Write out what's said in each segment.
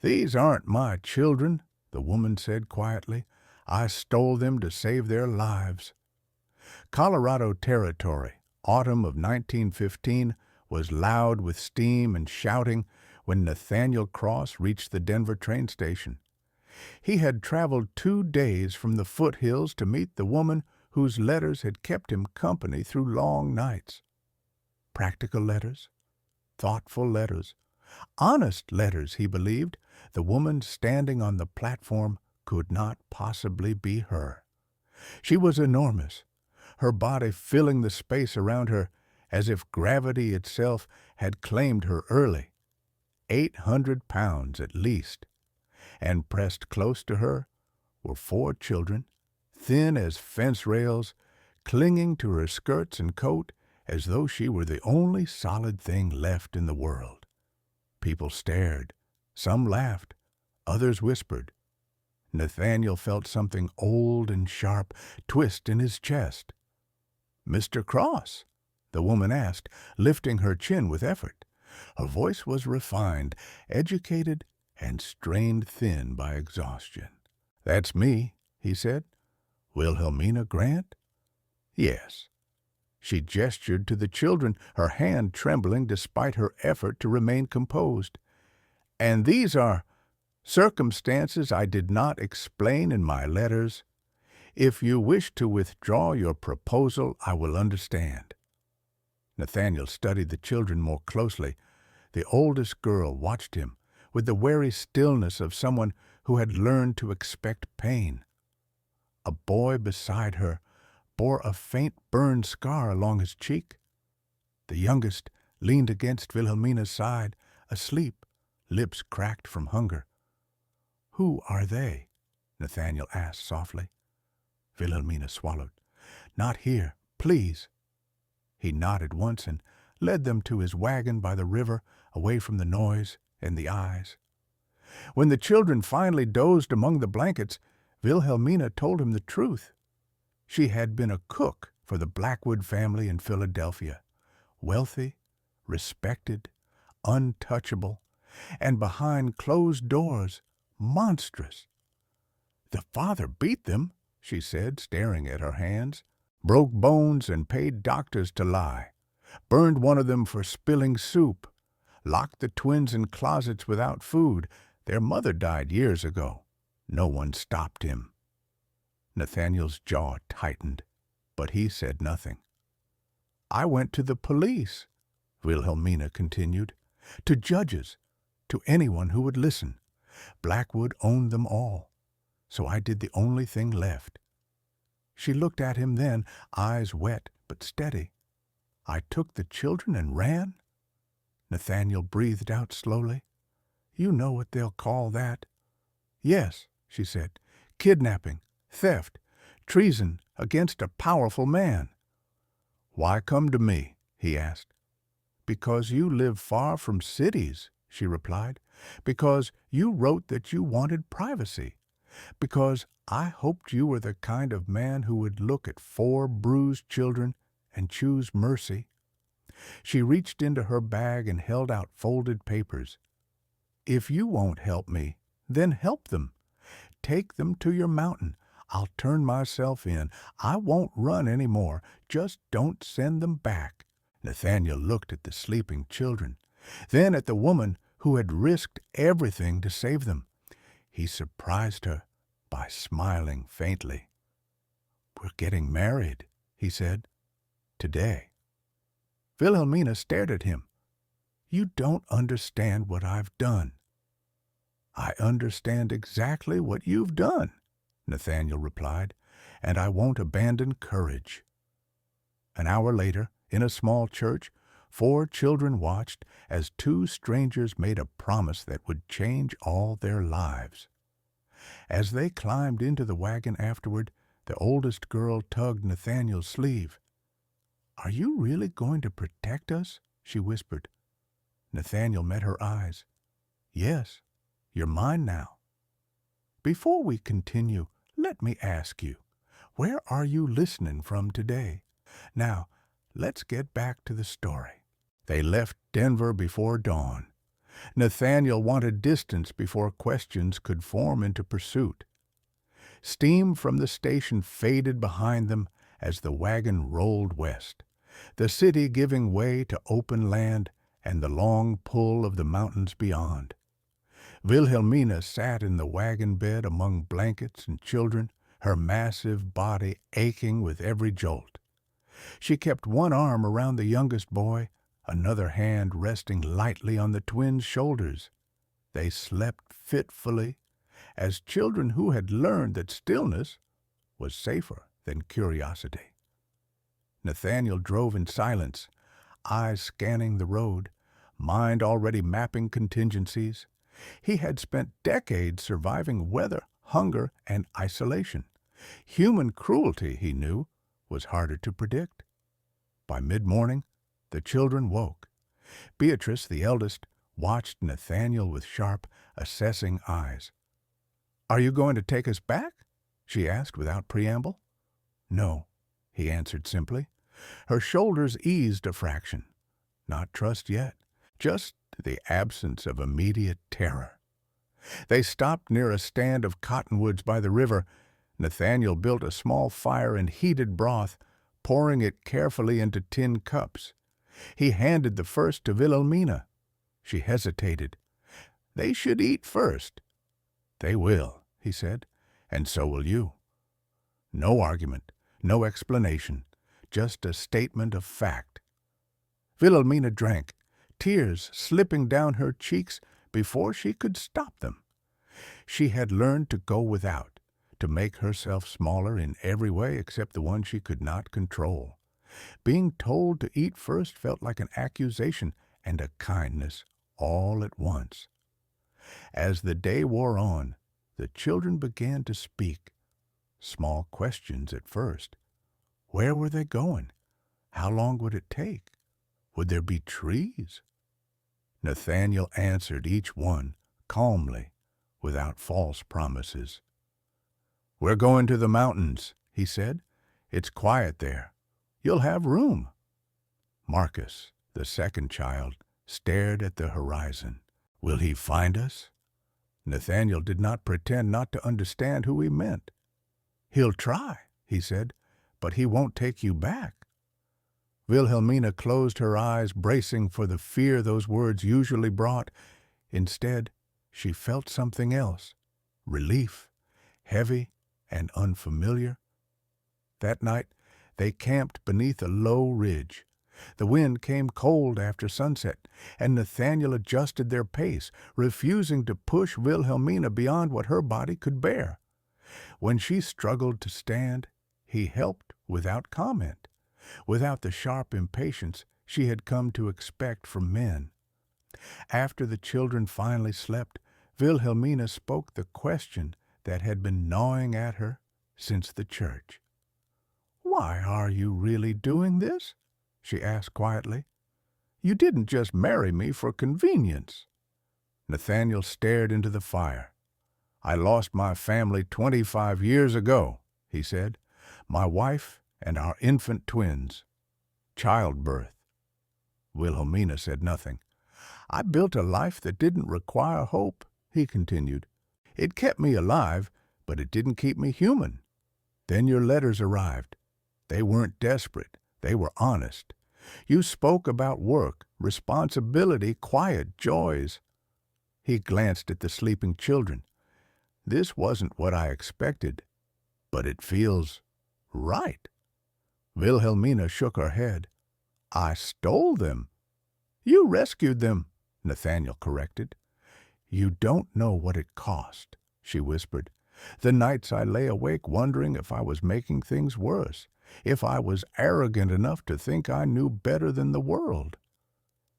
"These aren't my children," the woman said quietly. "I stole them to save their lives." Colorado Territory, autumn of 1915, was loud with steam and shouting when Nathaniel Cross reached the Denver train station. He had traveled 2 days from the foothills to meet the woman whose letters had kept him company through long nights. Practical letters, thoughtful letters, honest letters, he believed. The woman standing on the platform could not possibly be her. She was enormous, her body filling the space around her as if gravity itself had claimed her early. 800 pounds at least. And pressed close to her were 4 children, thin as fence rails, clinging to her skirts and coat as though she were the only solid thing left in the world. People stared. Some laughed. Others whispered. Nathaniel felt something old and sharp twist in his chest. "Mr. Cross?" the woman asked, lifting her chin with effort. Her voice was refined, educated, and strained thin by exhaustion. "That's me," he said. "Wilhelmina Grant?" "Yes." She gestured to the children, her hand trembling despite her effort to remain composed. "And these are circumstances I did not explain in my letters. If you wish to withdraw your proposal, I will understand." Nathaniel studied the children more closely. The oldest girl watched him with the wary stillness of someone who had learned to expect pain. A boy beside her bore a faint burned scar along his cheek. The youngest leaned against Wilhelmina's side, asleep, lips cracked from hunger. "Who are they?" Nathaniel asked softly. Wilhelmina swallowed. "Not here, please." He nodded once and led them to his wagon by the river, away from the noise and the eyes. When the children finally dozed among the blankets, Wilhelmina told him the truth. She had been a cook for the Blackwood family in Philadelphia, wealthy, respected, untouchable, and behind closed doors, monstrous. "The father beat them," she said, staring at her hands, "broke bones and paid doctors to lie, burned one of them for spilling soup, locked the twins in closets without food. Their mother died years ago. No one stopped him." Nathaniel's jaw tightened, but he said nothing. "I went to the police," Wilhelmina continued, "to judges, to anyone who would listen. Blackwood owned them all, so I did the only thing left." She looked at him then, eyes wet but steady. "I took the children and ran?" Nathaniel breathed out slowly. "You know what they'll call that." "Yes," she said. "Kidnapping, theft, treason against a powerful man." "Why come to me?" he asked. "Because you live far from cities," she replied. "Because you wrote that you wanted privacy. Because I hoped you were the kind of man who would look at 4 bruised children and choose mercy." She reached into her bag and held out folded papers. "If you won't help me, then help them. Take them to your mountain. I'll turn myself in. I won't run any more. Just don't send them back." Nathaniel looked at the sleeping children, then at the woman who had risked everything to save them. He surprised her by smiling faintly. "We're getting married," he said. "Today." Wilhelmina stared at him. "You don't understand what I've done." "I understand exactly what you've done," Nathaniel replied, "and I won't abandon courage." An hour later, in a small church, 4 children watched as 2 strangers made a promise that would change all their lives. As they climbed into the wagon afterward, the oldest girl tugged Nathaniel's sleeve. "Are you really going to protect us?" she whispered. Nathaniel met her eyes. "Yes, you're mine now." "Before we continue, let me ask you, where are you listening from today? Now, let's get back to the story." They left Denver before dawn. Nathaniel wanted distance before questions could form into pursuit. Steam from the station faded behind them as the wagon rolled west, the city giving way to open land and the long pull of the mountains beyond. Wilhelmina sat in the wagon bed among blankets and children, her massive body aching with every jolt. She kept one arm around the youngest boy, another hand resting lightly on the twins' shoulders. They slept fitfully, as children who had learned that stillness was safer than curiosity. Nathaniel drove in silence, eyes scanning the road, mind already mapping contingencies. He had spent decades surviving weather, hunger, and isolation. Human cruelty, he knew, was harder to predict. By mid-morning, the children woke. Beatrice, the eldest, watched Nathaniel with sharp, assessing eyes. "Are you going to take us back?" she asked without preamble. "No," he answered simply. Her shoulders eased a fraction. Not trust yet, just the absence of immediate terror. They stopped near a stand of cottonwoods by the river. Nathaniel built a small fire and heated broth, pouring it carefully into tin cups. He handed the first to Wilhelmina. She hesitated. "They should eat first." "They will," he said, "and so will you." No argument, no explanation, just a statement of fact. Wilhelmina drank, tears slipping down her cheeks before she could stop them. She had learned to go without, to make herself smaller in every way except the one she could not control. Being told to eat first felt like an accusation and a kindness all at once. As the day wore on, the children began to speak. Small questions at first. Where were they going? How long would it take? Would there be trees? Nathaniel answered each one calmly, without false promises. "We're going to the mountains," he said. "It's quiet there. You'll have room." Marcus, the second child, stared at the horizon. "Will he find us?" Nathaniel did not pretend not to understand who he meant. "He'll try," he said, "but he won't take you back." Wilhelmina closed her eyes, bracing for the fear those words usually brought. Instead, she felt something else, relief, heavy and unfamiliar. That night, they camped beneath a low ridge. The wind came cold after sunset, and Nathaniel adjusted their pace, refusing to push Wilhelmina beyond what her body could bear. When she struggled to stand, he helped without comment, without the sharp impatience she had come to expect from men. After the children finally slept, Wilhelmina spoke the question that had been gnawing at her since the church. "Why are you really doing this?" she asked quietly. "You didn't just marry me for convenience." Nathaniel stared into the fire. "I lost my family 25 years ago," he said. "My wife and our infant twins. Childbirth." Wilhelmina said nothing. "I built a life that didn't require hope," he continued. "It kept me alive, but it didn't keep me human. Then your letters arrived. They weren't desperate. They were honest. You spoke about work, responsibility, quiet joys." He glanced at the sleeping children. "This wasn't what I expected, but it feels right." Wilhelmina shook her head. "I stole them." "You rescued them," Nathaniel corrected. "You don't know what it cost," she whispered. "The nights I lay awake wondering if I was making things worse, if I was arrogant enough to think I knew better than the world."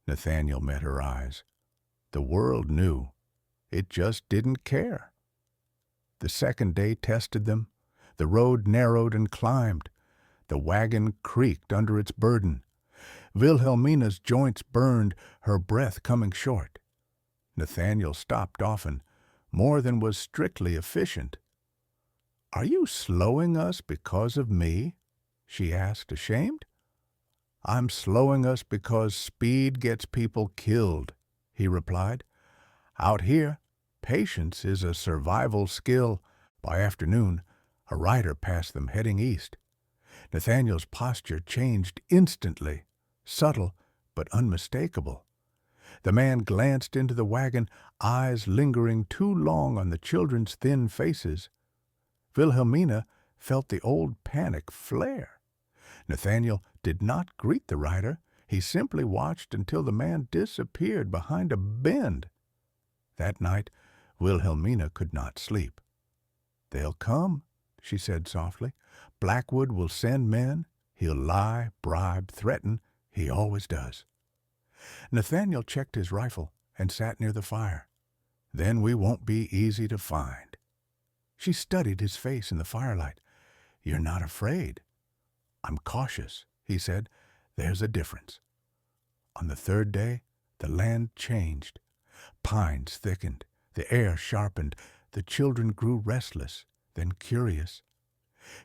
Nathaniel met her eyes. The world knew. It just didn't care. The second day tested them. The road narrowed and climbed. The wagon creaked under its burden. Wilhelmina's joints burned, her breath coming short. Nathaniel stopped often, more than was strictly efficient. "Are you slowing us because of me?" she asked, ashamed. "I'm slowing us because speed gets people killed," he replied. Out here, patience is a survival skill. By afternoon, a rider passed them heading east. Nathaniel's posture changed instantly, subtle but unmistakable. The man glanced into the wagon, eyes lingering too long on the children's thin faces. Wilhelmina felt the old panic flare. Nathaniel did not greet the rider. He simply watched until the man disappeared behind a bend. That night, Wilhelmina could not sleep. "They'll come," she said softly. "Blackwood will send men. He'll lie, bribe, threaten. He always does." Nathaniel checked his rifle and sat near the fire. "Then we won't be easy to find." She studied his face in the firelight. "You're not afraid." "I'm cautious," he said. "There's a difference." On the third day, the land changed. Pines thickened, the air sharpened, the children grew restless, then curious.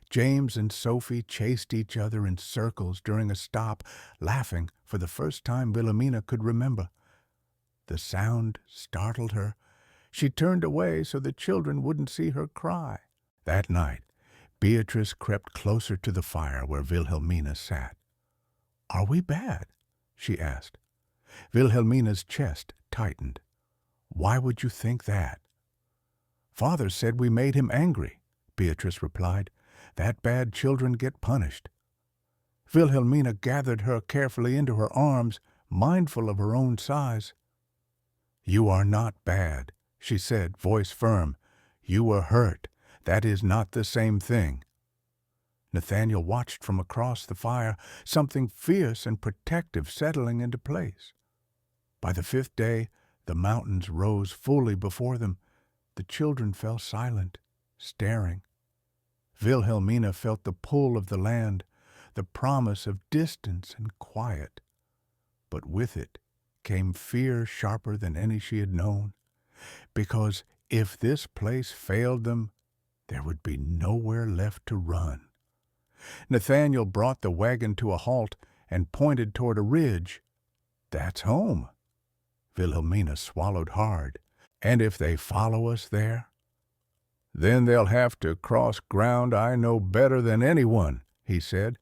James and Sophie chased each other in circles during a stop, laughing for the first time Wilhelmina could remember. The sound startled her. She turned away so the children wouldn't see her cry. That night, Beatrice crept closer to the fire where Wilhelmina sat. "Are we bad?" she asked. Wilhelmina's chest tightened. "Why would you think that?" "Father said we made him angry," Beatrice replied. "That bad children get punished." Wilhelmina gathered her carefully into her arms, mindful of her own size. "You are not bad," she said, voice firm. "You were hurt. That is not the same thing." Nathaniel watched from across the fire, something fierce and protective settling into place. By the fifth day, the mountains rose fully before them. The children fell silent, staring. Wilhelmina felt the pull of the land, the promise of distance and quiet. But with it came fear sharper than any she had known, because if this place failed them, there would be nowhere left to run. Nathaniel brought the wagon to a halt and pointed toward a ridge. "That's home." Wilhelmina swallowed hard. "And if they follow us there?" "Then they'll have to cross ground I know better than anyone," he said,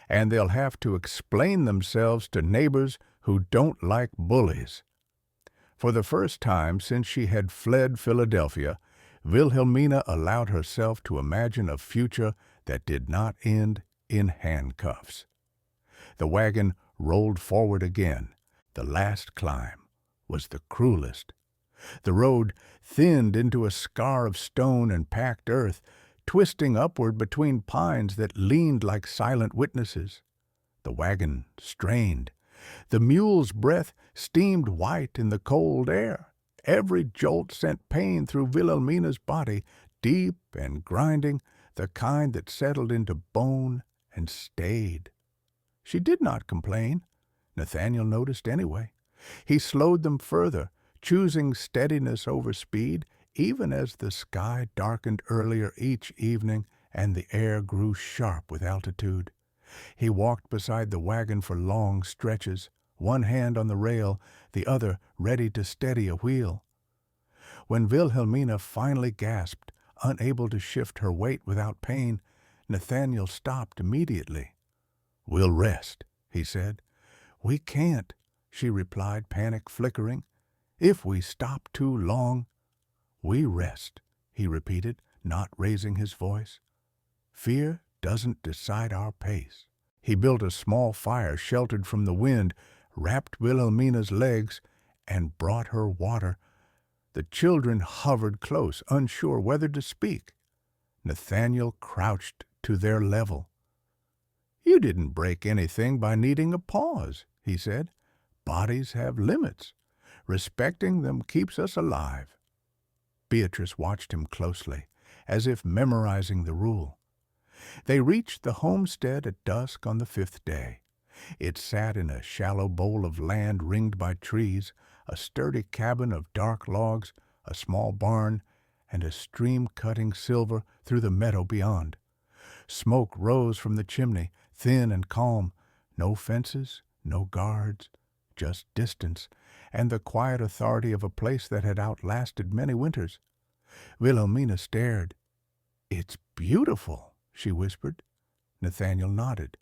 "and they'll have to explain themselves to neighbors who don't like bullies." For the first time since she had fled Philadelphia, Wilhelmina allowed herself to imagine a future that did not end in handcuffs. The wagon rolled forward again. The last climb was the cruelest. The road thinned into a scar of stone and packed earth, twisting upward between pines that leaned like silent witnesses. The wagon strained. The mule's breath steamed white in the cold air. Every jolt sent pain through Wilhelmina's body, deep and grinding, the kind that settled into bone and stayed. She did not complain. Nathaniel noticed anyway. He slowed them further, choosing steadiness over speed, even as the sky darkened earlier each evening and the air grew sharp with altitude. He walked beside the wagon for long stretches, one hand on the rail, the other ready to steady a wheel. When Wilhelmina finally gasped, unable to shift her weight without pain, Nathaniel stopped immediately. "We'll rest," he said. "We can't," she replied, panic flickering. "If we stop too long—" "We rest," he repeated, not raising his voice. "Fear doesn't decide our pace." He built a small fire sheltered from the wind, wrapped Wilhelmina's legs, and brought her water. The children hovered close, unsure whether to speak. Nathaniel crouched to their level. "You didn't break anything by needing a pause," he said. "Bodies have limits. Respecting them keeps us alive." Beatrice watched him closely, as if memorizing the rule. They reached the homestead at dusk on the fifth day. It sat in a shallow bowl of land ringed by trees, a sturdy cabin of dark logs, a small barn, and a stream cutting silver through the meadow beyond. Smoke rose from the chimney, thin and calm. No fences, no guards, just distance, and the quiet authority of a place that had outlasted many winters. Wilhelmina stared. "It's beautiful," she whispered. Nathaniel nodded.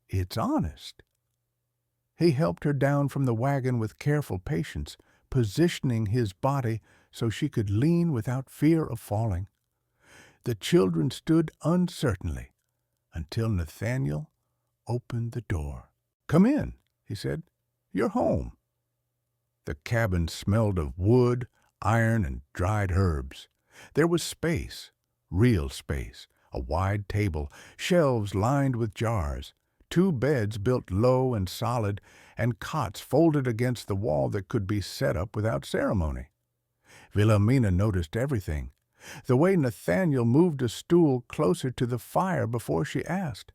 "It's honest." He helped her down from the wagon with careful patience, positioning his body so she could lean without fear of falling. The children stood uncertainly until Nathaniel opened the door. "Come in," he said. "You're home." The cabin smelled of wood, iron, and dried herbs. There was space, real space, a wide table, shelves lined with jars, 2 beds built low and solid, and cots folded against the wall that could be set up without ceremony. Wilhelmina noticed everything, the way Nathaniel moved a stool closer to the fire before she asked,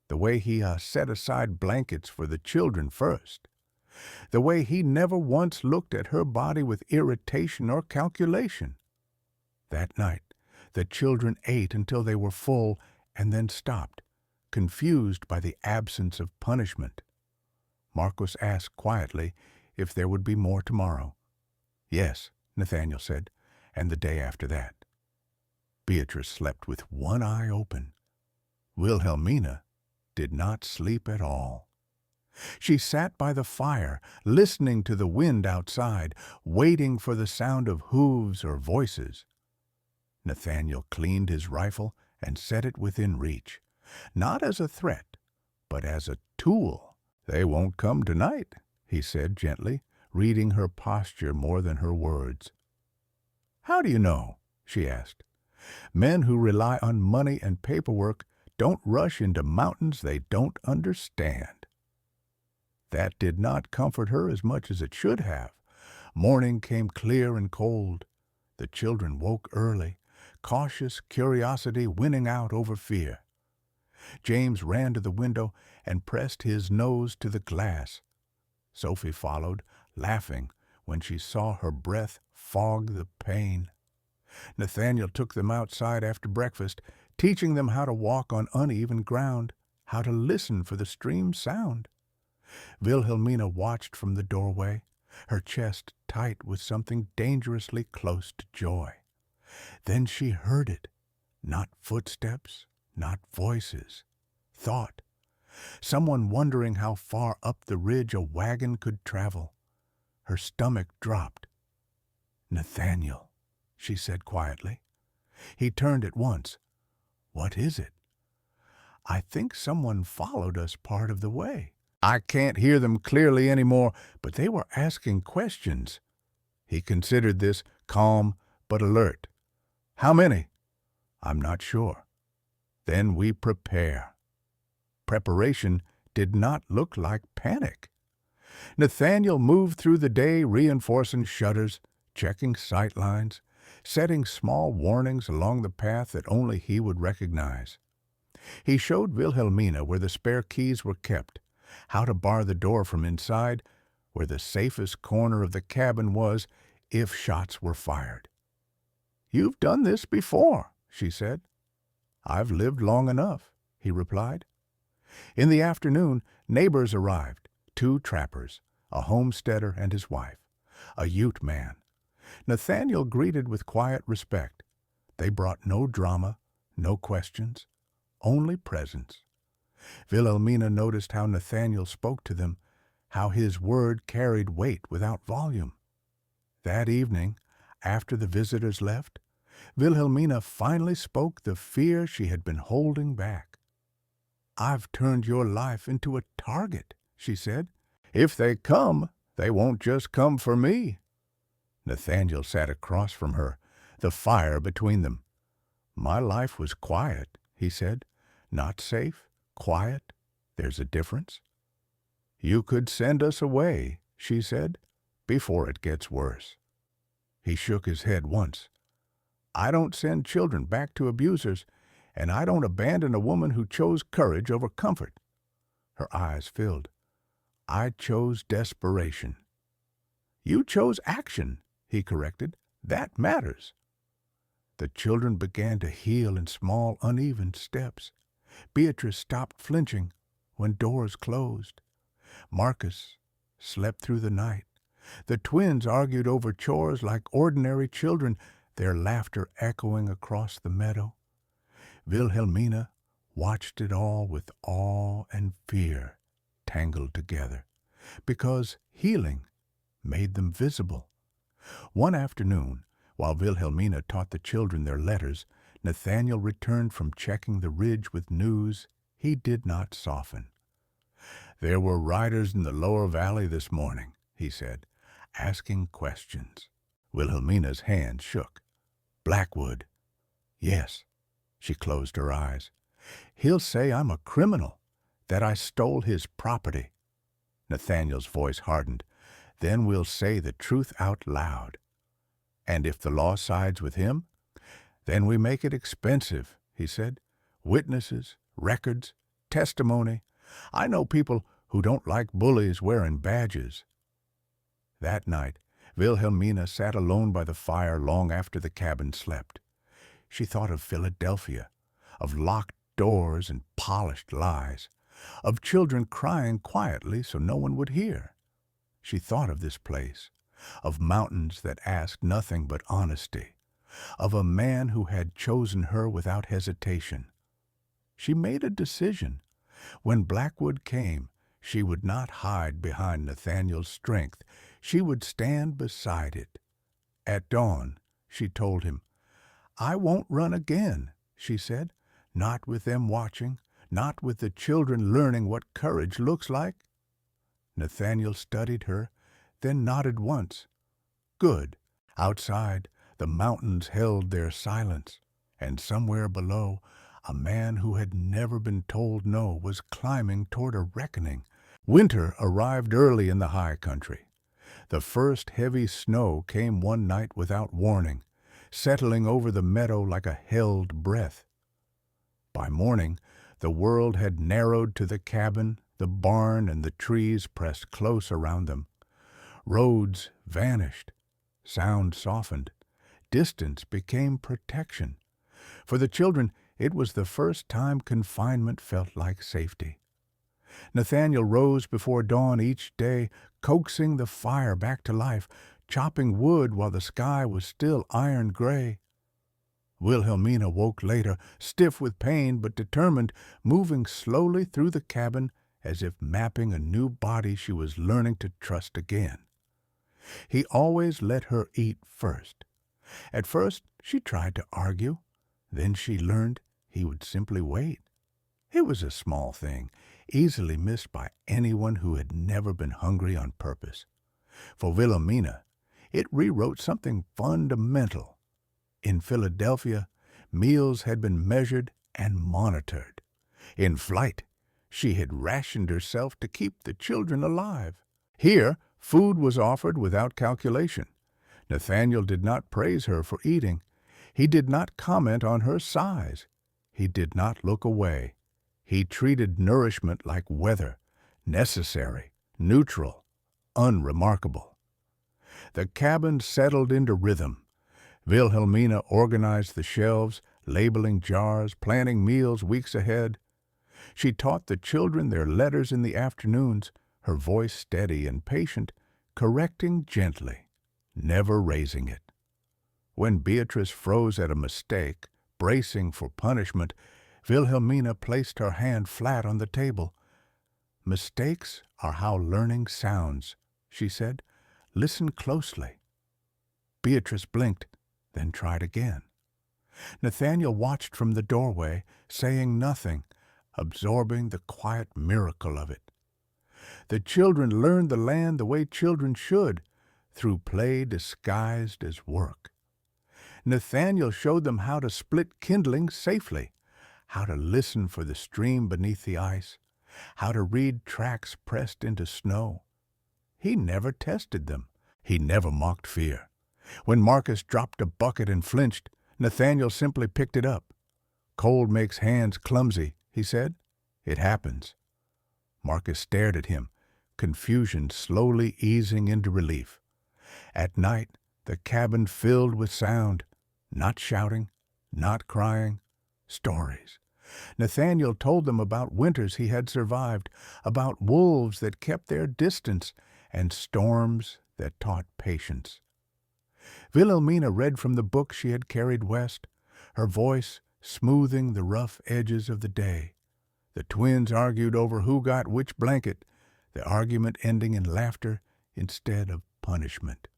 the way he set aside blankets for the children first, the way he never once looked at her body with irritation or calculation. That night, the children ate until they were full and then stopped, confused by the absence of punishment. Marcus asked quietly if there would be more tomorrow. "Yes," Nathaniel said, "and the day after that." Beatrice slept with one eye open. Wilhelmina did not sleep at all. She sat by the fire, listening to the wind outside, waiting for the sound of hooves or voices. Nathaniel cleaned his rifle and set it within reach, not as a threat, but as a tool. "They won't come tonight," he said gently, reading her posture more than her words. "How do you know?" she asked. "Men who rely on money and paperwork don't rush into mountains they don't understand." That did not comfort her as much as it should have. Morning came clear and cold. The children woke early, cautious curiosity winning out over fear. James ran to the window and pressed his nose to the glass. Sophie followed, laughing when she saw her breath fog the pain. Nathaniel took them outside after breakfast, teaching them how to walk on uneven ground, how to listen for the stream's sound. Wilhelmina watched from the doorway, her chest tight with something dangerously close to joy. Then she heard it, not footsteps, not voices, thought. Someone wondering how far up the ridge a wagon could travel. Her stomach dropped. "Nathaniel," she said quietly. He turned at once. "What is it?" "I think someone followed us part of the way. I can't hear them clearly anymore, but they were asking questions." He considered this, calm but alert. "How many?" "I'm not sure." "Then we prepare." Preparation did not look like panic. Nathaniel moved through the day reinforcing shutters, checking sight lines, setting small warnings along the path that only he would recognize. He showed Wilhelmina where the spare keys were kept, how to bar the door from inside, where the safest corner of the cabin was if shots were fired. "You've done this before," she said. "I've lived long enough," he replied. In the afternoon, neighbors arrived, 2 trappers, a homesteader and his wife, a Ute man. Nathaniel greeted with quiet respect. They brought no drama, no questions, only presence. Wilhelmina noticed how Nathaniel spoke to them, how his word carried weight without volume. That evening, after the visitors left, Wilhelmina finally spoke the fear she had been holding back. "I've turned your life into a target," she said. "If they come, they won't just come for me." Nathaniel sat across from her, the fire between them. "My life was quiet," he said. "Not safe, quiet. There's a difference." "You could send us away," she said, "before it gets worse." He shook his head once. "I don't send children back to abusers, and I don't abandon a woman who chose courage over comfort." Her eyes filled. "I chose desperation." "You chose action," he corrected. "That matters." The children began to heal in small, uneven steps. Beatrice stopped flinching when doors closed. Marcus slept through the night. The twins argued over chores like ordinary children, their laughter echoing across the meadow. Wilhelmina watched it all with awe and fear tangled together, because healing made them visible. One afternoon, while Wilhelmina taught the children their letters, Nathaniel returned from checking the ridge with news he did not soften. "There were riders in the lower valley this morning," he said, asking questions. Wilhelmina's hand shook. "Blackwood." "Yes." She closed her eyes. "He'll say I'm a criminal, that I stole his property." Nathaniel's voice hardened. "Then we'll say the truth out loud." "And if the law sides with him?" "Then we make it expensive," he said. "Witnesses, records, testimony. I know people who don't like bullies wearing badges." That night, Wilhelmina sat alone by the fire long after the cabin slept. She thought of Philadelphia, of locked doors and polished lies, of children crying quietly so no one would hear. She thought of this place, of mountains that asked nothing but honesty, of a man who had chosen her without hesitation. She made a decision. When Blackwood came, she would not hide behind Nathaniel's strength. She would stand beside it. At dawn, she told him, "I won't run again," she said, "not with them watching, not with the children learning what courage looks like." Nathaniel studied her, then nodded once. Good. Outside, the mountains held their silence, and somewhere below, a man who had never been told no was climbing toward a reckoning. Winter arrived early in the high country. The first heavy snow came one night without warning, settling over the meadow like a held breath. By morning, the world had narrowed to the cabin, the barn, and the trees pressed close around them. Roads vanished. Sound softened. Distance became protection. For the children, it was the first time confinement felt like safety. Nathaniel rose before dawn each day, coaxing the fire back to life, chopping wood while the sky was still iron gray. Wilhelmina woke later, stiff with pain but determined, moving slowly through the cabin as if mapping a new body she was learning to trust again. He always let her eat first. At first, she tried to argue. Then she learned he would simply wait. It was a small thing, easily missed by anyone who had never been hungry on purpose. For Wilhelmina, it rewrote something fundamental. In Philadelphia, meals had been measured and monitored. In flight, she had rationed herself to keep the children alive. Here, food was offered without calculation. Nathaniel did not praise her for eating. He did not comment on her size. He did not look away. He treated nourishment like weather, necessary, neutral, unremarkable. The cabin settled into rhythm. Wilhelmina organized the shelves, labeling jars, planning meals weeks ahead. She taught the children their letters in the afternoons, her voice steady and patient, correcting gently, never raising it. When Beatrice froze at a mistake, bracing for punishment, Wilhelmina placed her hand flat on the table. "Mistakes are how learning sounds," she said. "Listen closely." Beatrice blinked, then tried again. Nathaniel watched from the doorway, saying nothing, absorbing the quiet miracle of it. The children learned the land the way children should, through play disguised as work. Nathaniel showed them how to split kindling safely, how to listen for the stream beneath the ice, how to read tracks pressed into snow. He never tested them. He never mocked fear. When Marcus dropped a bucket and flinched, Nathaniel simply picked it up. "Cold makes hands clumsy," he said. "It happens." Marcus stared at him, confusion slowly easing into relief. At night, the cabin filled with sound, not shouting, not crying, stories. Nathaniel told them about winters he had survived, about wolves that kept their distance, and storms that taught patience. Wilhelmina read from the book she had carried west, her voice smoothing the rough edges of the day. The twins argued over who got which blanket, the argument ending in laughter instead of punishment.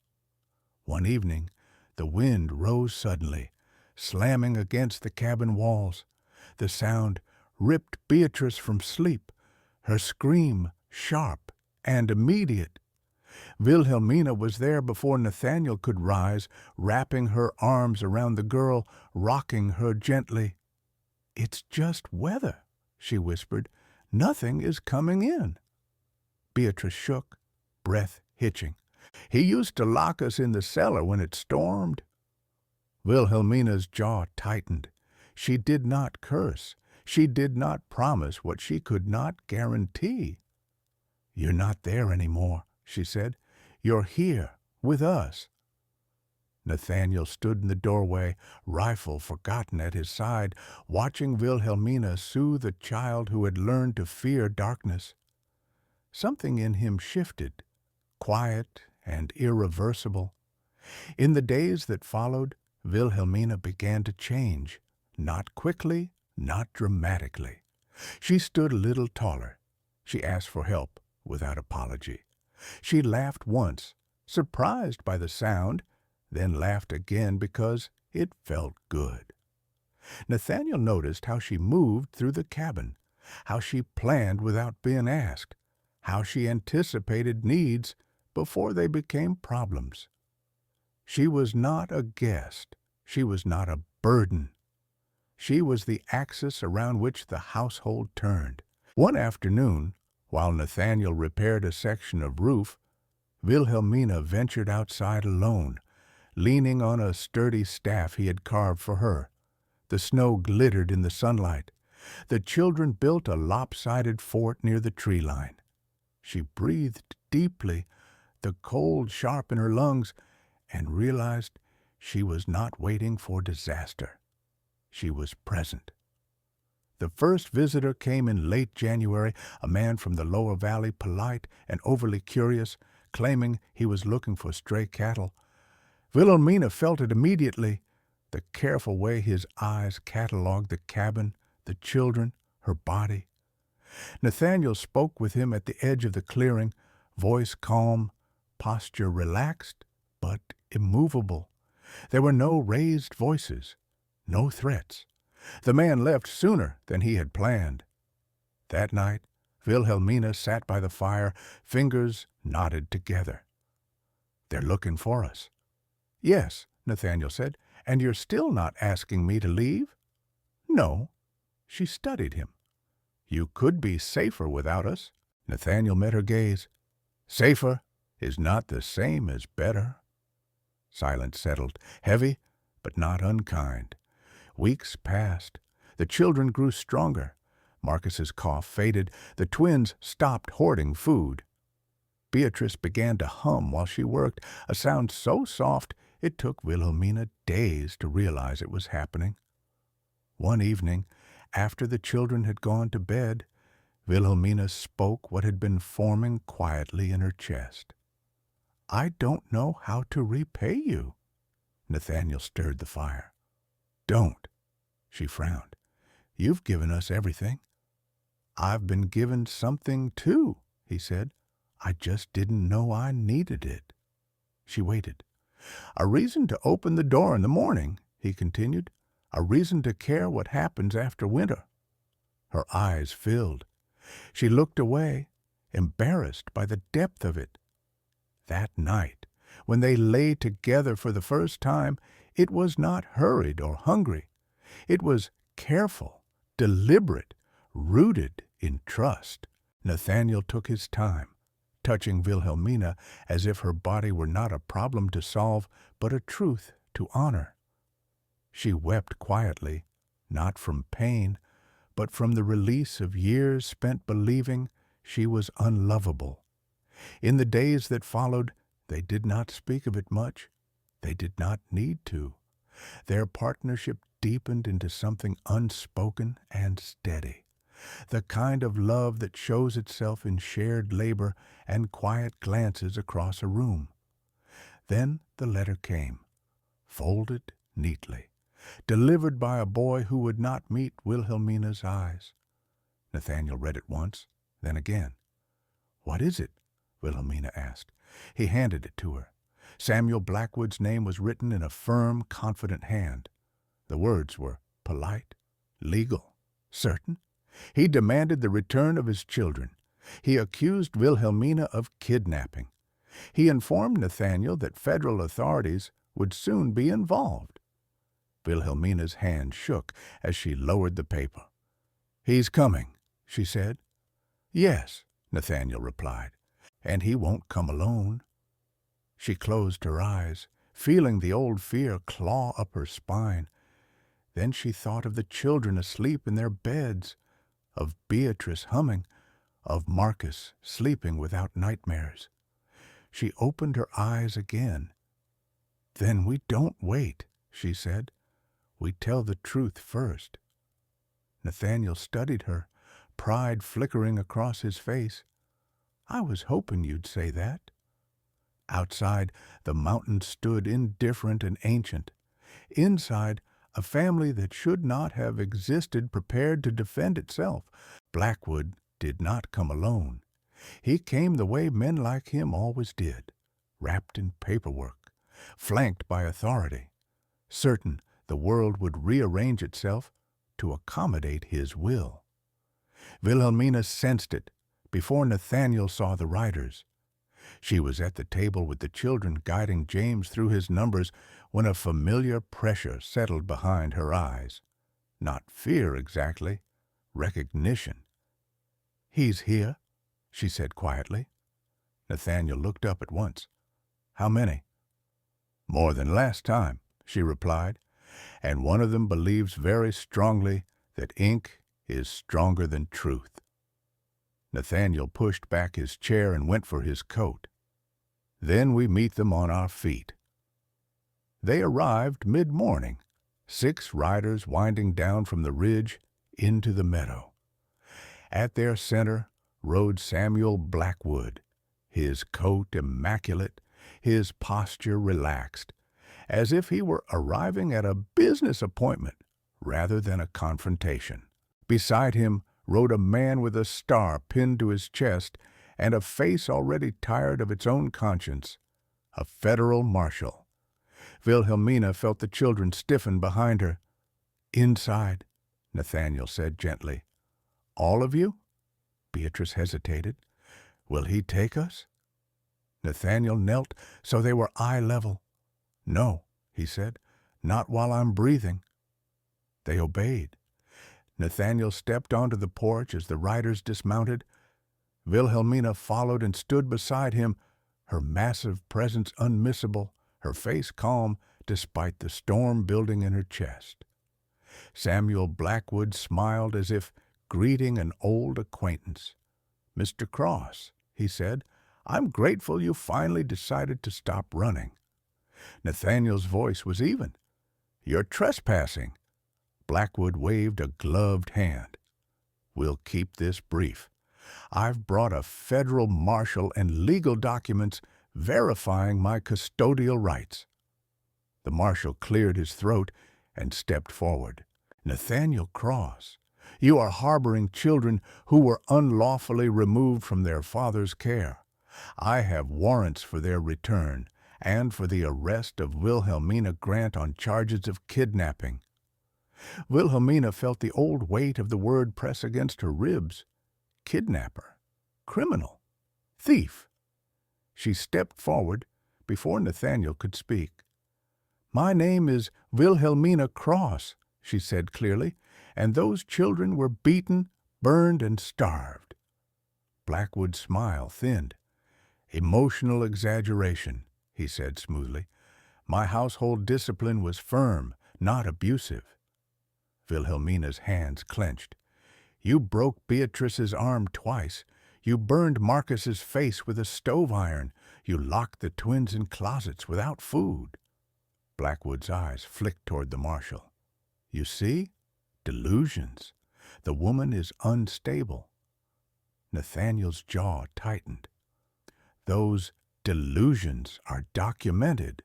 One evening, the wind rose suddenly, slamming against the cabin walls. The sound ripped Beatrice from sleep, her scream sharp and immediate. Wilhelmina was there before Nathaniel could rise, wrapping her arms around the girl, rocking her gently. "It's just weather," she whispered. "Nothing is coming in." Beatrice shook, breath hitching. "He used to lock us in the cellar when it stormed." Wilhelmina's jaw tightened. She did not curse. She did not promise what she could not guarantee. "You're not there anymore," she said. "You're here, with us." Nathaniel stood in the doorway, rifle forgotten at his side, watching Wilhelmina soothe a child who had learned to fear darkness. Something in him shifted, quiet and irreversible. In the days that followed, Wilhelmina began to change, not quickly, not dramatically. She stood a little taller. She asked for help without apology. She laughed once, surprised by the sound, then laughed again because it felt good. Nathaniel noticed how she moved through the cabin, how she planned without being asked, how she anticipated needs before they became problems. She was not a guest. She was not a burden. She was the axis around which the household turned. One afternoon, while Nathaniel repaired a section of roof, Wilhelmina ventured outside alone, leaning on a sturdy staff he had carved for her. The snow glittered in the sunlight. The children built a lopsided fort near the tree line. She breathed deeply, the cold sharp in her lungs, and realized she was not waiting for disaster. She was present. The first visitor came in late January, a man from the lower valley, polite and overly curious, claiming he was looking for stray cattle. Wilhelmina felt it immediately, the careful way his eyes catalogued the cabin, the children, her body. Nathaniel spoke with him at the edge of the clearing, voice calm, posture relaxed, but immovable. There were no raised voices, no threats. The man left sooner than he had planned. That night, Wilhelmina sat by the fire, fingers knotted together. "They're looking for us." "Yes," Nathaniel said. "And you're still not asking me to leave?" "No." She studied him. "You could be safer without us." Nathaniel met her gaze. "Safer is not the same as better." Silence settled, heavy but not unkind. Weeks passed. The children grew stronger. Marcus's cough faded. The twins stopped hoarding food. Beatrice began to hum while she worked, a sound so soft it took Wilhelmina days to realize it was happening. One evening, after the children had gone to bed, Wilhelmina spoke what had been forming quietly in her chest. "I don't know how to repay you." Nathaniel stirred the fire. "Don't," she frowned. "You've given us everything." "I've been given something too," he said. "I just didn't know I needed it." She waited. "A reason to open the door in the morning," he continued. "A reason to care what happens after winter." Her eyes filled. She looked away, embarrassed by the depth of it. That night, when they lay together for the first time, it was not hurried or hungry. It was careful, deliberate, rooted in trust. Nathaniel took his time, touching Wilhelmina as if her body were not a problem to solve, but a truth to honor. She wept quietly, not from pain, but from the release of years spent believing she was unlovable. In the days that followed, they did not speak of it much. They did not need to. Their partnership deepened into something unspoken and steady. the kind of love that shows itself in shared labor and quiet glances across a room. Then the letter came, folded neatly, delivered by a boy who would not meet Wilhelmina's eyes. Nathaniel read it once, then again. "What is it?" Wilhelmina asked. He handed it to her. Samuel Blackwood's name was written in a firm, confident hand. The words were polite, legal, certain. He demanded the return of his children. He accused Wilhelmina of kidnapping. He informed Nathaniel that federal authorities would soon be involved. Wilhelmina's hand shook as she lowered the paper. "He's coming," she said. "Yes," Nathaniel replied, "and he won't come alone." She closed her eyes, feeling the old fear claw up her spine. Then she thought of the children asleep in their beds, of Beatrice humming, of Marcus sleeping without nightmares. She opened her eyes again. "Then we don't wait," she said. "We tell the truth first." Nathaniel studied her, pride flickering across his face. "I was hoping you'd say that." Outside, the mountains stood indifferent and ancient. Inside, a family that should not have existed prepared to defend itself. Blackwood did not come alone. He came the way men like him always did, wrapped in paperwork, flanked by authority, certain the world would rearrange itself to accommodate his will. Wilhelmina sensed it before Nathaniel saw the riders. She was at the table with the children, guiding James through his numbers, when a familiar pressure settled behind her eyes. Not fear exactly, recognition. "He's here," she said quietly. Nathaniel looked up at once. "How many?" "More than last time," she replied, "and one of them believes very strongly that ink is stronger than truth." Nathaniel pushed back his chair and went for his coat. "Then we meet them on our feet." They arrived mid-morning, 6 riders winding down from the ridge into the meadow. At their center rode Samuel Blackwood, his coat immaculate, his posture relaxed, as if he were arriving at a business appointment rather than a confrontation. Beside him rode a man with a star pinned to his chest and a face already tired of its own conscience, a federal marshal. Wilhelmina felt the children stiffen behind her. "Inside," Nathaniel said gently. "All of you?" Beatrice hesitated. "Will he take us?" Nathaniel knelt so they were eye level. "No," he said, "not while I'm breathing." They obeyed. Nathaniel stepped onto the porch as the riders dismounted. Wilhelmina followed and stood beside him, her massive presence unmissable, her face calm despite the storm building in her chest. Samuel Blackwood smiled as if greeting an old acquaintance. "Mr. Cross," he said, "I'm grateful you finally decided to stop running." Nathaniel's voice was even. "You're trespassing." Blackwood waved a gloved hand. "We'll keep this brief. I've brought a federal marshal and legal documents verifying my custodial rights." The marshal cleared his throat and stepped forward. "Nathaniel Cross, you are harboring children who were unlawfully removed from their father's care. I have warrants for their return and for the arrest of Wilhelmina Grant on charges of kidnapping." Wilhelmina felt the old weight of the word press against her ribs. Kidnapper, criminal, thief. She stepped forward before Nathaniel could speak. "My name is Wilhelmina Cross," she said clearly, "and those children were beaten, burned, and starved." Blackwood's smile thinned. "Emotional exaggeration," he said smoothly. "My household discipline was firm, not abusive." Wilhelmina's hands clenched. "You broke Beatrice's arm twice. You burned Marcus's face with a stove iron. You locked the twins in closets without food." Blackwood's eyes flicked toward the marshal. "You see? Delusions. The woman is unstable. Nathaniel's jaw tightened. Those delusions are documented.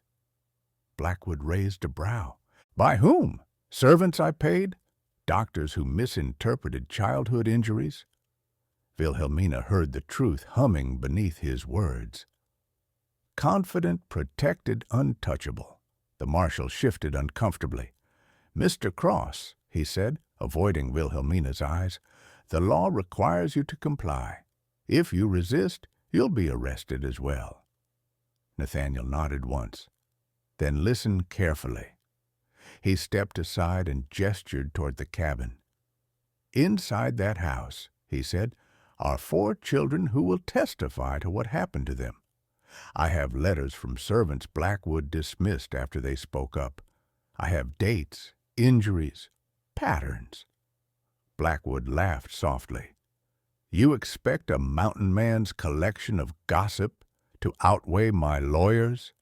Blackwood raised a brow. By whom? Servants I paid? Doctors who misinterpreted childhood injuries? Wilhelmina heard the truth humming beneath his words. Confident, protected, untouchable. The marshal shifted uncomfortably. Mr. Cross, he said, avoiding Wilhelmina's eyes, the law requires you to comply. If you resist, you'll be arrested as well. Nathaniel nodded once. Then listen carefully. He stepped aside and gestured toward the cabin. Inside that house, he said, are 4 children who will testify to what happened to them. I have letters from servants Blackwood dismissed after they spoke up. I have dates, injuries, patterns. Blackwood laughed softly. You expect a mountain man's collection of gossip to outweigh my lawyers?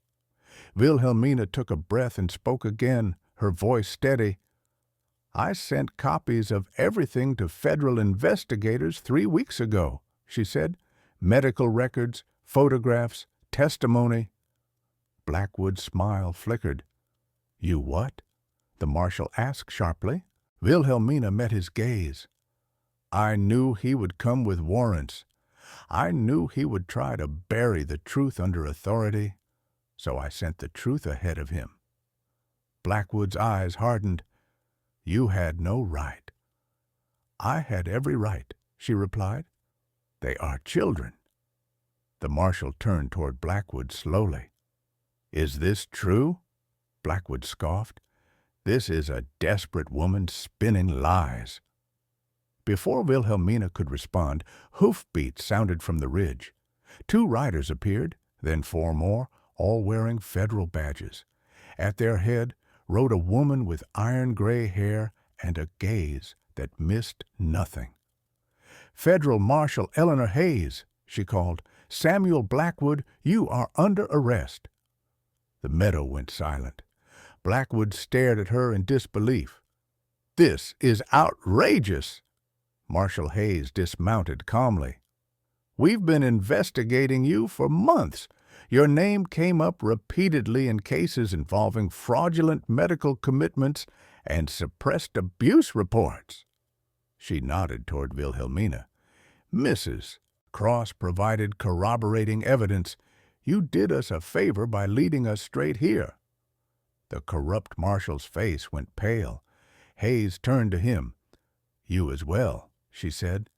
Wilhelmina took a breath and spoke again, her voice steady. I sent copies of everything to federal investigators 3 weeks ago, she said. Medical records, photographs, testimony. Blackwood's smile flickered. You what? The marshal asked sharply. Wilhelmina met his gaze. I knew he would come with warrants. I knew he would try to bury the truth under authority, so I sent the truth ahead of him. Blackwood's eyes hardened. You had no right. I had every right, she replied. They are children. The marshal turned toward Blackwood slowly. Is this true? Blackwood scoffed. This is a desperate woman spinning lies. Before Wilhelmina could respond, hoofbeats sounded from the ridge. 2 riders appeared, then 4 more, all wearing federal badges. At their head rode a woman with iron-gray hair and a gaze that missed nothing. Federal Marshal Eleanor Hayes, she called. Samuel Blackwood, you are under arrest. The meadow went silent. Blackwood stared at her in disbelief. This is outrageous. Marshal Hayes dismounted calmly. We've been investigating you for months. Your name came up repeatedly in cases involving fraudulent medical commitments and suppressed abuse reports. She nodded toward Wilhelmina. Mrs. Cross provided corroborating evidence. You did us a favor by leading us straight here. The corrupt marshal's face went pale. Hayes turned to him. You as well, she said,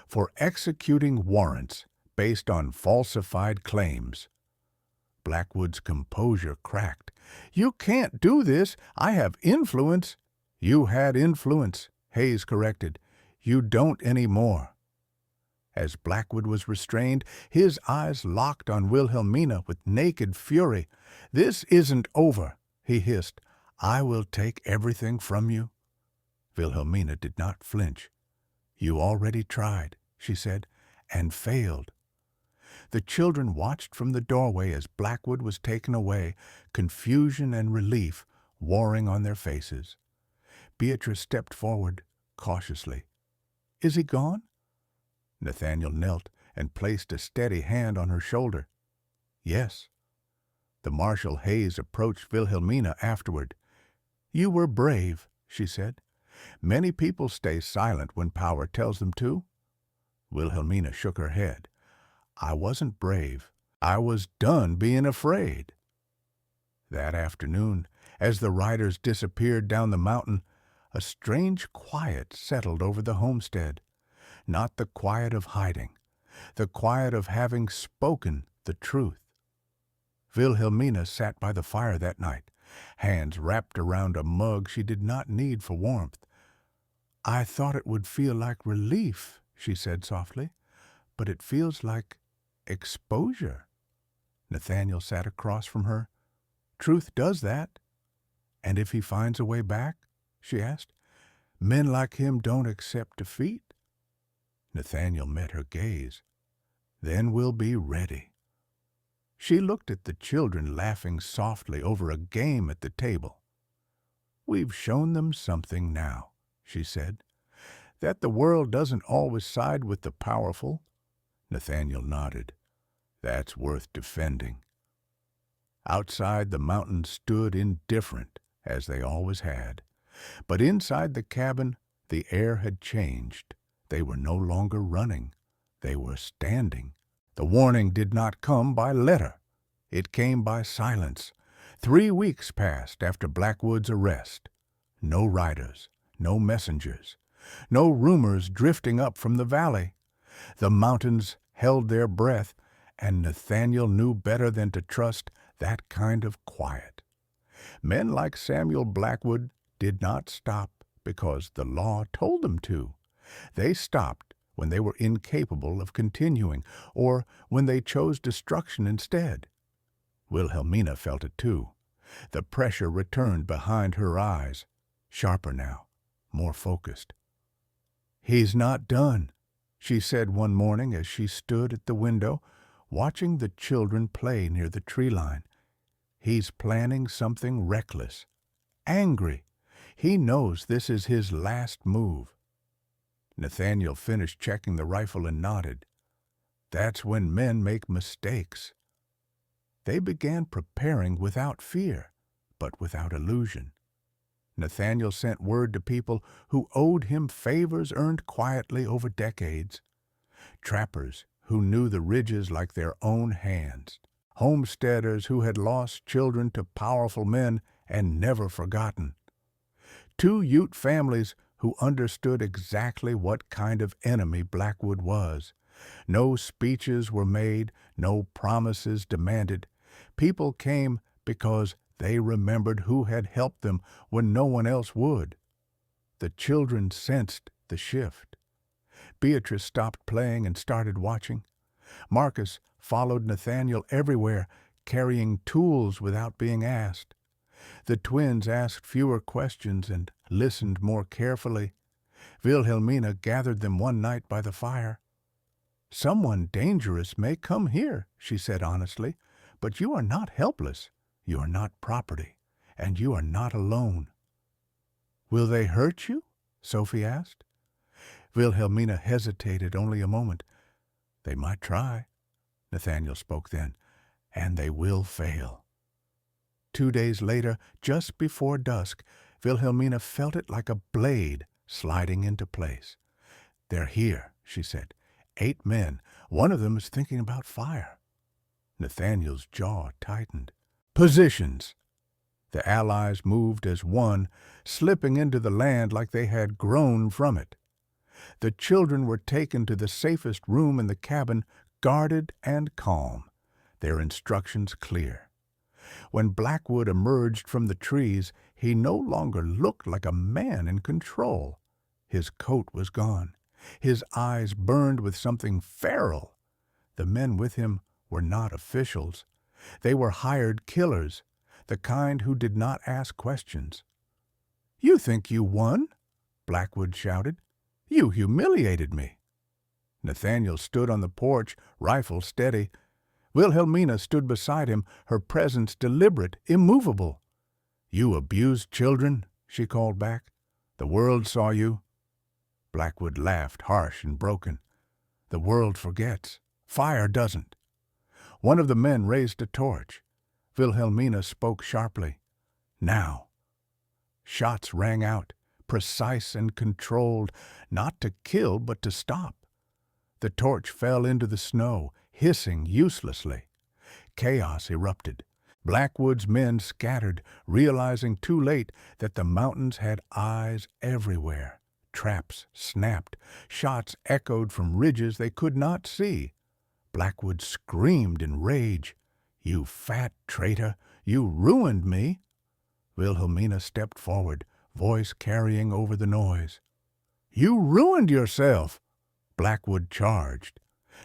for executing warrants based on falsified claims. Blackwood's composure cracked. You can't do this. I have influence. You had influence, Hayes corrected. You don't anymore. As Blackwood was restrained, his eyes locked on Wilhelmina with naked fury. This isn't over, he hissed. I will take everything from you. Wilhelmina did not flinch. You already tried, she said, and failed. The children watched from the doorway as Blackwood was taken away, confusion and relief warring on their faces. Beatrice stepped forward, cautiously. Is he gone? Nathaniel knelt and placed a steady hand on her shoulder. Yes. The Marshal Hayes approached Wilhelmina afterward. You were brave, she said. Many people stay silent when power tells them to. Wilhelmina shook her head. I wasn't brave. I was done being afraid. That afternoon, as the riders disappeared down the mountain, a strange quiet settled over the homestead. Not the quiet of hiding, the quiet of having spoken the truth. Wilhelmina sat by the fire that night, hands wrapped around a mug she did not need for warmth. I thought it would feel like relief, she said softly, but it feels like exposure. Nathaniel sat across from her. Truth does that. And if he finds a way back, she asked, men like him don't accept defeat. Nathaniel met her gaze. Then we'll be ready. She looked at the children laughing softly over a game at the table. We've shown them something now, she said. That the world doesn't always side with the powerful? Nathaniel nodded. That's worth defending. Outside, the mountains stood indifferent, as they always had. But inside the cabin, the air had changed. They were no longer running. They were standing. The warning did not come by letter. It came by silence. 3 weeks passed after Blackwood's arrest. No riders, no messengers, no rumors drifting up from the valley. The mountains held their breath, and Nathaniel knew better than to trust that kind of quiet. Men like Samuel Blackwood did not stop because the law told them to. They stopped when they were incapable of continuing, or when they chose destruction instead. Wilhelmina felt it too. The pressure returned behind her eyes, sharper now, more focused. "He's not done," she said one morning as she stood at the window, watching the children play near the tree line. "He's planning something reckless, angry. He knows this is his last move." Nathaniel finished checking the rifle and nodded. That's when men make mistakes. They began preparing without fear, but without illusion. Nathaniel sent word to people who owed him favors earned quietly over decades. Trappers who knew the ridges like their own hands. Homesteaders who had lost children to powerful men and never forgotten. 2 Ute families who understood exactly what kind of enemy Blackwood was. No speeches were made, no promises demanded. People came because they remembered who had helped them when no one else would. The children sensed the shift. Beatrice stopped playing and started watching. Marcus followed Nathaniel everywhere, carrying tools without being asked. The twins asked fewer questions and listened more carefully. Wilhelmina gathered them one night by the fire. "Someone dangerous may come here," she said honestly, "but you are not helpless. You are not property, and you are not alone." "Will they hurt you?" Sophie asked. Wilhelmina hesitated only a moment. "They might try," Nathaniel spoke then, "and they will fail." 2 days later, just before dusk, Wilhelmina felt it like a blade sliding into place. "They're here," she said. 8 men. One of them is thinking about fire." Nathaniel's jaw tightened. "Positions!" The allies moved as one, slipping into the land like they had grown from it. The children were taken to the safest room in the cabin, guarded and calm, their instructions clear. When Blackwood emerged from the trees, he no longer looked like a man in control. His coat was gone. His eyes burned with something feral. The men with him were not officials. They were hired killers, the kind who did not ask questions. "You think you won?" Blackwood shouted. "You humiliated me." Nathaniel stood on the porch, rifle steady. Wilhelmina stood beside him, her presence deliberate, immovable. "You abused children," she called back. "The world saw you." Blackwood laughed, harsh and broken. "The world forgets. Fire doesn't." One of the men raised a torch. Wilhelmina spoke sharply. "Now." Shots rang out, precise and controlled, not to kill but to stop. The torch fell into the snow, hissing uselessly. Chaos erupted. Blackwood's men scattered, realizing too late that the mountains had eyes everywhere. Traps snapped. Shots echoed from ridges they could not see. Blackwood screamed in rage. "You fat traitor! You ruined me!" Wilhelmina stepped forward, voice carrying over the noise. "You ruined yourself!" Blackwood charged.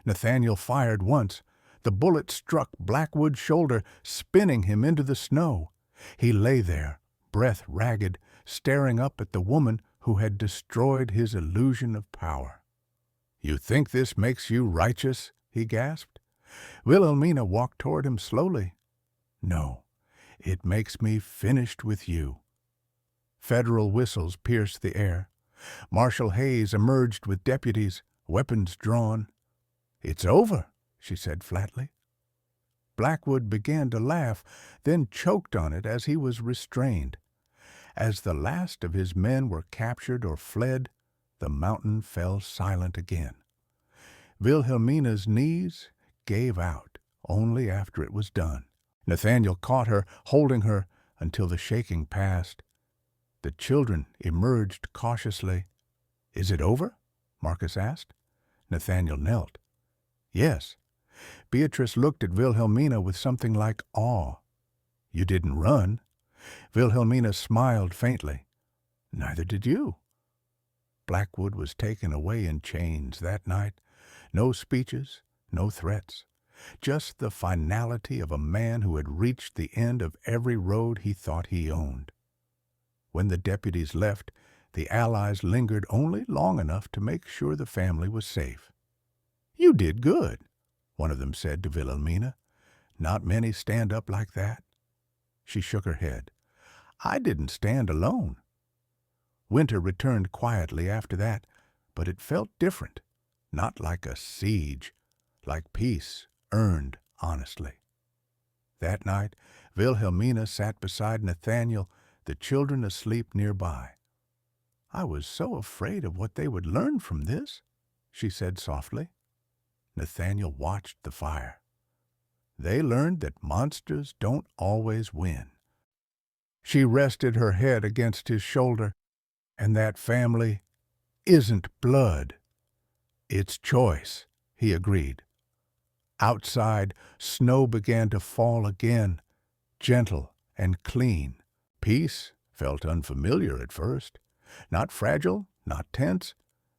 Nathaniel fired once. The bullet struck Blackwood's shoulder, spinning him into the snow. He lay there, breath ragged, staring up at the woman who had destroyed his illusion of power. "You think this makes you righteous?" he gasped. Wilhelmina walked toward him slowly. "No, it makes me finished with you." Federal whistles pierced the air. Marshal Hayes emerged with deputies, weapons drawn. "It's over," she said flatly. Blackwood began to laugh, then choked on it as he was restrained. As the last of his men were captured or fled, the mountain fell silent again. Wilhelmina's knees gave out only after it was done. Nathaniel caught her, holding her until the shaking passed. The children emerged cautiously. "Is it over?" Marcus asked. Nathaniel knelt. "Yes." Beatrice looked at Wilhelmina with something like awe. "You didn't run." Wilhelmina smiled faintly. "Neither did you." Blackwood was taken away in chains that night. No speeches, no threats. Just the finality of a man who had reached the end of every road he thought he owned. When the deputies left, the Allies lingered only long enough to make sure the family was safe. "You did good," one of them said to Wilhelmina. "Not many stand up like that." She shook her head. "I didn't stand alone." Winter returned quietly after that, but it felt different. Not like a siege, like peace earned honestly. That night, Wilhelmina sat beside Nathaniel, the children asleep nearby. "I was so afraid of what they would learn from this," she said softly. Nathaniel watched the fire. "They learned that monsters don't always win." She rested her head against his shoulder. "And that family isn't blood. It's choice," he agreed. Outside, snow began to fall again, gentle and clean. Peace felt unfamiliar at first. Not fragile, not tense,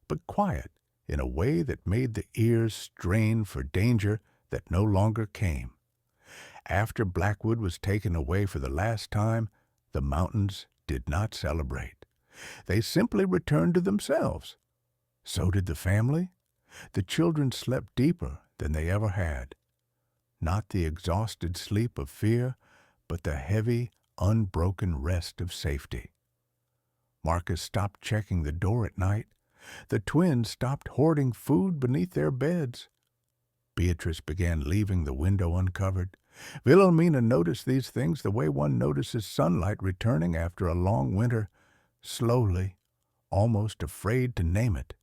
but quiet in a way that made the ears strain for danger that no longer came. After Blackwood was taken away for the last time, the mountains did not celebrate. They simply returned to themselves. So did the family. The children slept deeper than they ever had. Not the exhausted sleep of fear, but the heavy, unbroken rest of safety. Marcus stopped checking the door at night. The twins stopped hoarding food beneath their beds. Beatrice began leaving the window uncovered. Wilhelmina noticed these things the way one notices sunlight returning after a long winter, slowly, almost afraid to name it.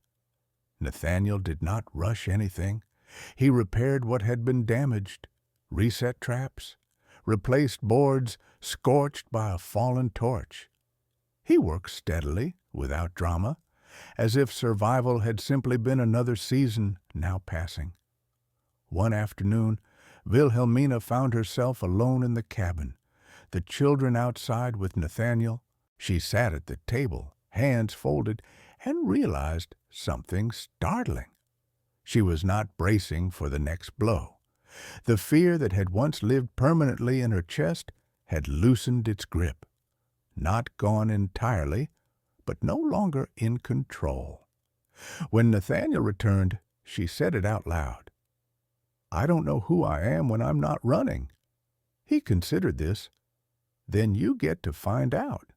Nathaniel did not rush anything. He repaired what had been damaged, reset traps, replaced boards scorched by a fallen torch. He worked steadily, without drama, as if survival had simply been another season now passing. One afternoon, Wilhelmina found herself alone in the cabin, the children outside with Nathaniel. She sat at the table, hands folded, and realized something startling. She was not bracing for the next blow. The fear that had once lived permanently in her chest had loosened its grip. Not gone entirely, but no longer in control. When Nathaniel returned, she said it out loud. "I don't know who I am when I'm not running." He considered this. "Then you get to find out."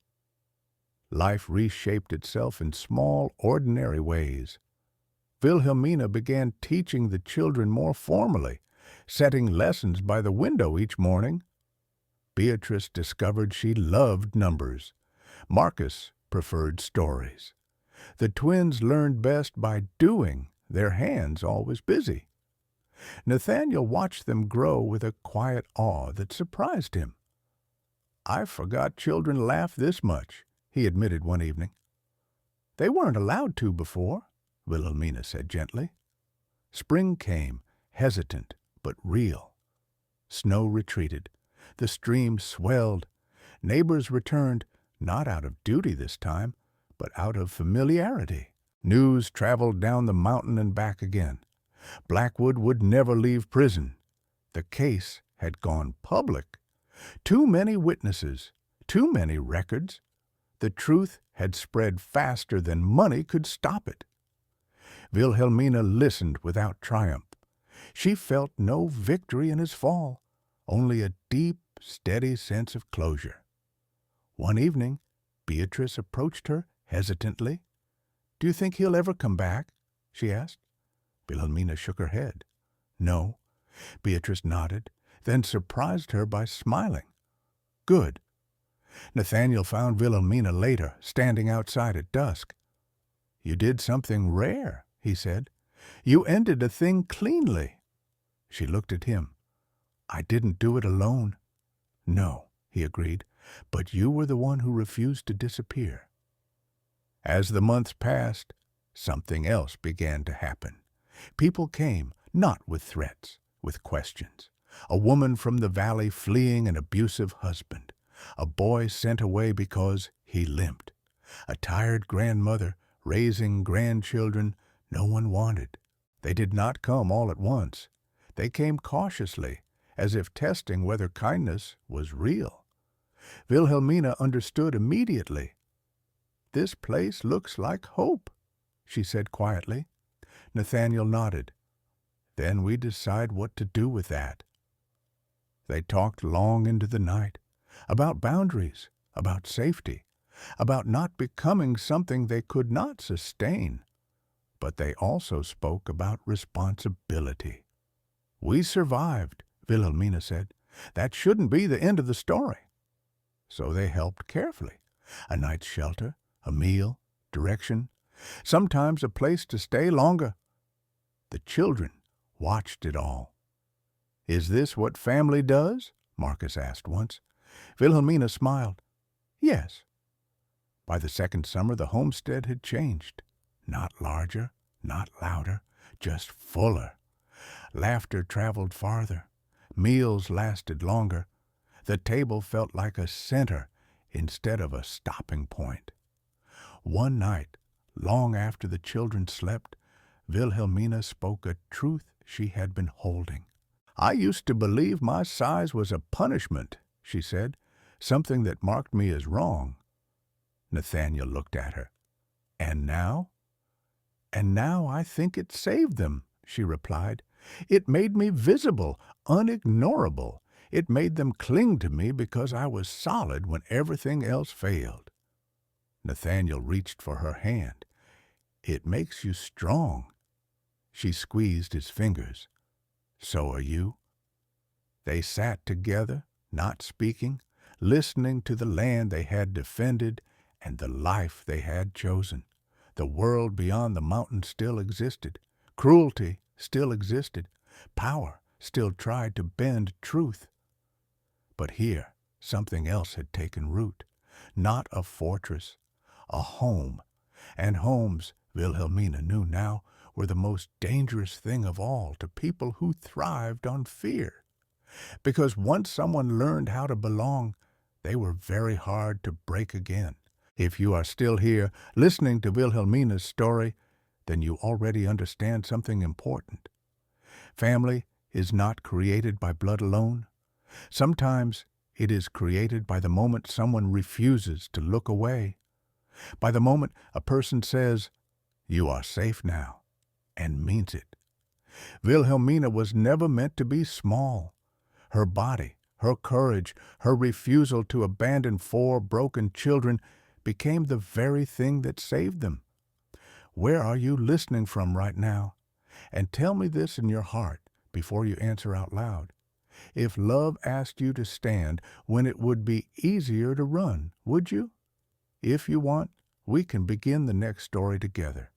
Life reshaped itself in small, ordinary ways. Wilhelmina began teaching the children more formally, setting lessons by the window each morning. Beatrice discovered she loved numbers. Marcus preferred stories. The twins learned best by doing, their hands always busy. Nathaniel watched them grow with a quiet awe that surprised him. "I forgot children laugh this much," he admitted one evening. "They weren't allowed to before," Wilhelmina said gently. Spring came, hesitant but real. Snow retreated. The stream swelled. Neighbors returned, not out of duty this time, but out of familiarity. News traveled down the mountain and back again. Blackwood would never leave prison. The case had gone public. Too many witnesses, too many records. The truth had spread faster than money could stop it. Wilhelmina listened without triumph. She felt no victory in his fall, only a deep, steady sense of closure. One evening, Beatrice approached her hesitantly. Do you think he'll ever come back?" she asked. Wilhelmina shook her head. "No." Beatrice nodded, then surprised her by smiling. "Good." Nathaniel found Wilhelmina later, standing outside at dusk. "You did something rare," he said. "You ended a thing cleanly." She looked at him. "I didn't do it alone." "No," he agreed, "but you were the one who refused to disappear." As the months passed, something else began to happen. People came, not with threats, with questions. A woman from the valley fleeing an abusive husband. A boy sent away because he limped. A tired grandmother raising grandchildren no one wanted. They did not come all at once. They came cautiously, as if testing whether kindness was real. Wilhelmina understood immediately. "This place looks like hope," she said quietly. Nathaniel nodded. "Then we decide what to do with that." They talked long into the night, about boundaries, about safety, about not becoming something they could not sustain. But they also spoke about responsibility. "We survived," Wilhelmina said. "That shouldn't be the end of the story." So they helped carefully. A night's shelter, a meal, direction, sometimes a place to stay longer. The children watched it all. "Is this what family does?" Marcus asked once. Wilhelmina smiled. "Yes." By the second summer, the homestead had changed. Not larger, not louder, just fuller. Laughter traveled farther. Meals lasted longer. The table felt like a center instead of a stopping point. One night, long after the children slept, Wilhelmina spoke a truth she had been holding. "I used to believe my size was a punishment," she said, "something that marked me as wrong." Nathaniel looked at her. "And now?" "And now I think it saved them," she replied. "It made me visible, unignorable. It made them cling to me because I was solid when everything else failed." Nathaniel reached for her hand. "It makes you strong." She squeezed his fingers. "So are you." They sat together, not speaking, listening to the land they had defended and the life they had chosen. The world beyond the mountains still existed. Cruelty still existed. Power still tried to bend truth. But here, something else had taken root. Not a fortress, a home. And homes, Wilhelmina knew now, were the most dangerous thing of all to people who thrived on fear. Because once someone learned how to belong, they were very hard to break again. If you are still here, listening to Wilhelmina's story, then you already understand something important. Family is not created by blood alone. Sometimes it is created by the moment someone refuses to look away, by the moment a person says, "You are safe now," and means it. Wilhelmina was never meant to be small. Her body, her courage, her refusal to abandon 4 broken children became the very thing that saved them. Where are you listening from right now? And tell me this in your heart before you answer out loud. If love asked you to stand when it would be easier to run, would you? If you want, we can begin the next story together.